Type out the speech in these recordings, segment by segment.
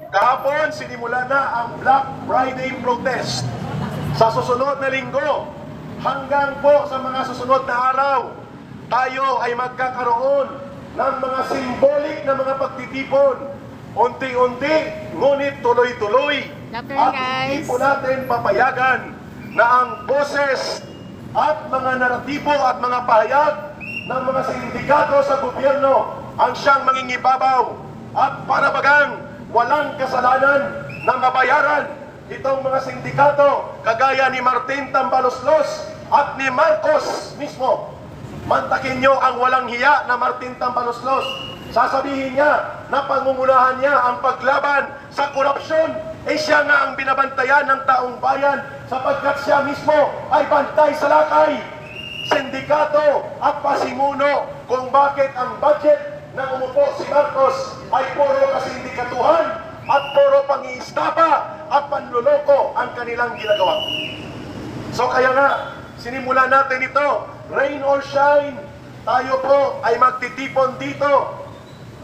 Kahapon, sinimula na ang Black Friday protest. Sa susunod na linggo, hanggang po sa mga susunod na araw, tayo ay magkakaroon ng mga symbolic na mga pagtitipon. Unti-unti, ngunit tuloy-tuloy. At hindi po natin papayagan na ang boses at mga naratibo at mga pahayag ng mga sindikato sa gobyerno ang siyang mangingibabaw at parabagang walang kasalanan na mabayaran itong mga sindikato kagaya ni Martin Tambaloslos at ni Marcos mismo. Mantakin nyo ang walang hiya na Martin Tambaloslos. Sasabihin niya na pangungunahan niya ang paglaban sa korupsyon. Siya nga ang binabantayan ng taong bayan sapagkat siya mismo ay bantay sa lakay. Sindikato at pasimuno kung bakit ang budget na umupo si Marcos ay puro kasindikatuhan at puro pangiistapa at panluloko ang kanilang ginagawa. So kaya nga, sinimula natin ito, rain or shine, tayo po ay magtitipon dito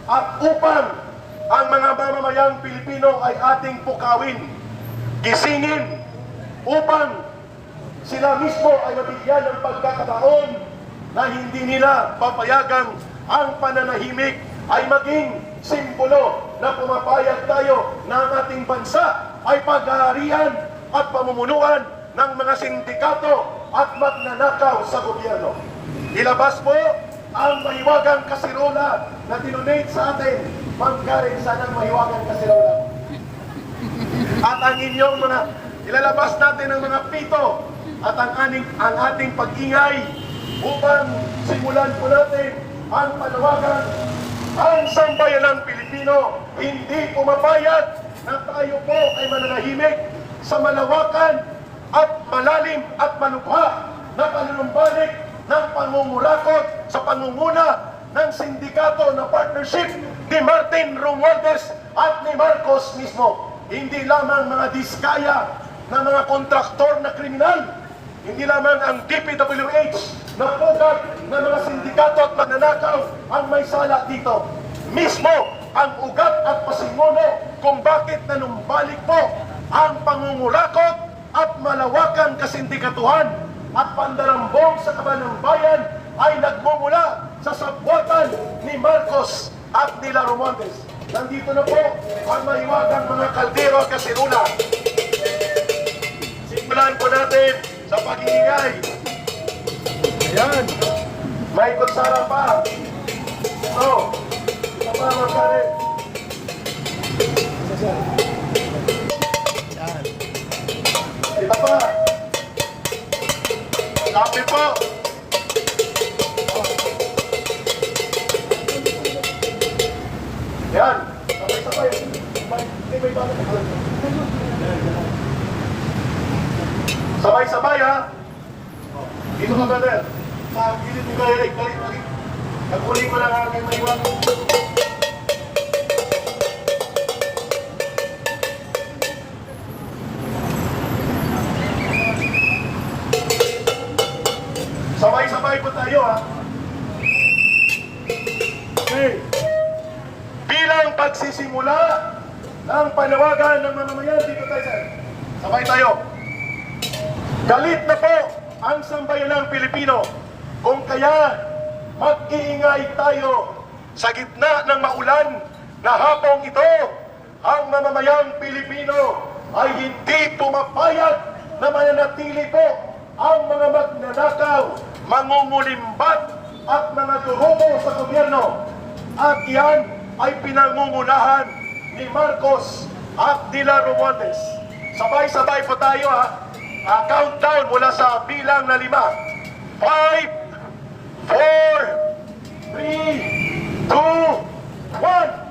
at upang ang mga mamamayang Pilipino ay ating pukawin, gisingin, upang sila mismo ay mabigyan ng pagkakataon na hindi nila papayagang ang pananahimik ay maging simbolo na pumapayag tayo na ang ating bansa ay pag-aarian at pamumunuan ng mga sindikato at magnanakaw sa gobyerno. Ilabas po ang mahiwagang kasirola na dinonate sa atin. Ma'am Karen, sanang mahiwagang kasirola. At ang inyong mga, ilalabas natin ang mga pito at ang ating pag-ingay upang simulan po natin ang panawagan. Ang sambayanang Pilipino hindi pumapayag na tayo po ay mananahimik sa malawakan at malalim at malubha na panunumbalik ng pangungurakot sa pangunguna ng sindikato na partnership ni Martin Romualdez at ni Marcos mismo. Hindi lamang mga diskaya na mga kontraktor na kriminal, hindi lamang ang DPWH na pugat ng mga sindikato at magnanakaw ang may sala dito. Mismo ang ugat at pasimuno kung bakit nanumbalik po ang pangungurakot at malawakan kasindikatuhan at pandarambong sa kaban ng bayan ay nagmumula sa sabwatan ni Marcos at nila Romualdez. Nandito na po ang mahiwagang mga kaldero at kasirula. Simulan po natin sa pag-iingay. Ayan. May kutsara pa. Ito. Ito pa mga kare. Ito pa. Kape po. Yan. Sabay-sabay. Sabay-sabay ha. Dito ka brother. Sa gilid ni Eric. Dali. Nagkuling ko lang ang aking maiwan. Sabay-sabay po tayo ha. Okay. Bilang pagsisimula ng panawagan ng mamamayan, dito tayo sir. Sabay tayo. Galit na po ang sambayanang Pilipino kung kaya mag-iingay tayo sa gitna ng maulan na hapong ito. Ang mamamayang Pilipino ay hindi pumapayag na mananatili po ang mga magnanakaw, mangungulimbat at mga durugo sa gobyerno. At yan ay pinangungunahan ni Marcos at nila Romualdez. Sabay-sabay po tayo ha. Countdown mula sa bilang na 5. 5, 4, 3, 2, 1.